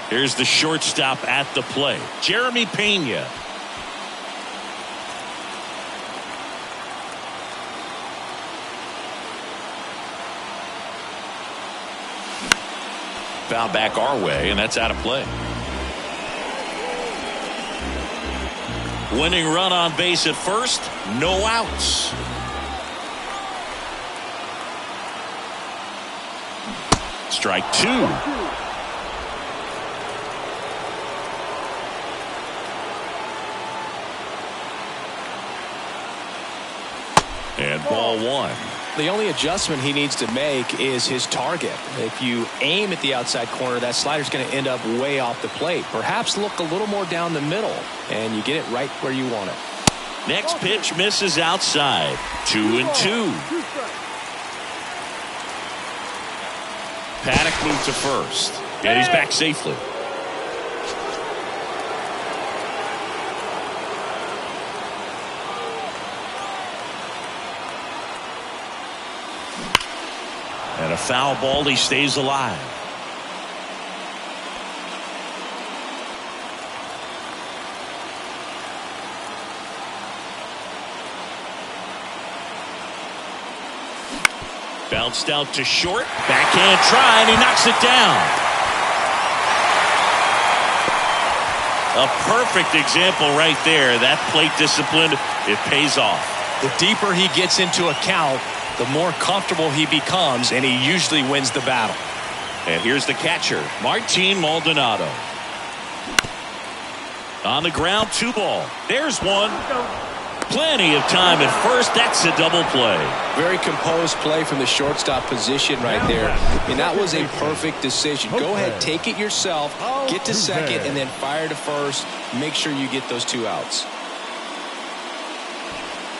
Here's the shortstop at the plate, Jeremy Pena. Foul back our way, and that's out of play. Winning run on base at first, no outs. Strike two. And ball one. The only adjustment he needs to make is his target. If you aim at the outside corner, that slider's going to end up way off the plate. Perhaps look a little more down the middle, and you get it right where you want it. Next pitch misses outside. 2-2. Paddock moved to first, and he's back safely. And a foul ball, he stays alive. Bounced out to short. Backhand try, and he knocks it down. A perfect example right there. That plate discipline, it pays off. The deeper he gets into a count, the more comfortable he becomes, and he usually wins the battle. And here's the catcher, Martin Maldonado. On the ground, 2 ball. There's one. Plenty of time at first. That's a double play. Very composed play from the shortstop position right there. And that was a perfect decision. Go ahead, take it yourself, get to second, and then fire to first. Make sure you get those 2 outs.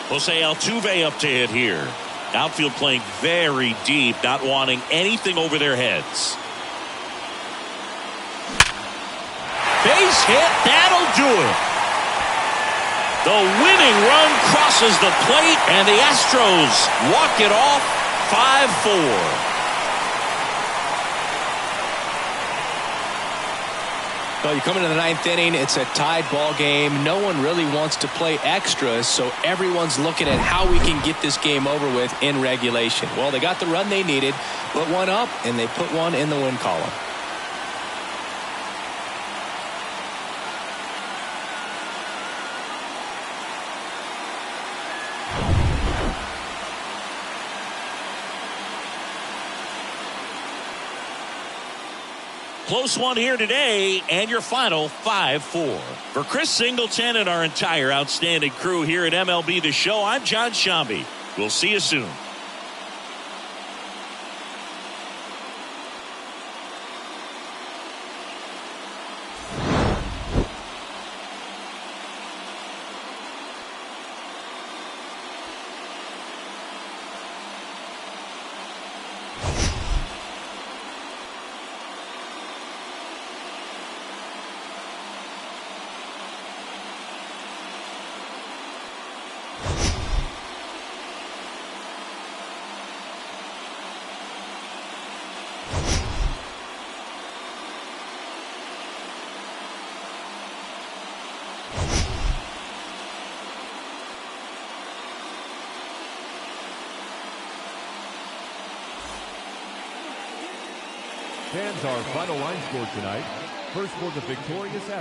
Jose Altuve up to hit here. Outfield playing very deep, not wanting anything over their heads. Base hit, that'll do it. The winning run crosses the plate, and the Astros walk it off 5-4. Well, you come into the 9th inning, it's a tied ball game. No one really wants to play extras, so everyone's looking at how we can get this game over with in regulation. Well, they got the run they needed, put one up, and they put one in the win column. Close one here today, and your final 5-4. For Chris Singleton and our entire outstanding crew here at MLB The Show, I'm John Shambi. We'll see you soon. Fans, our final line score tonight. First for the victorious Astros.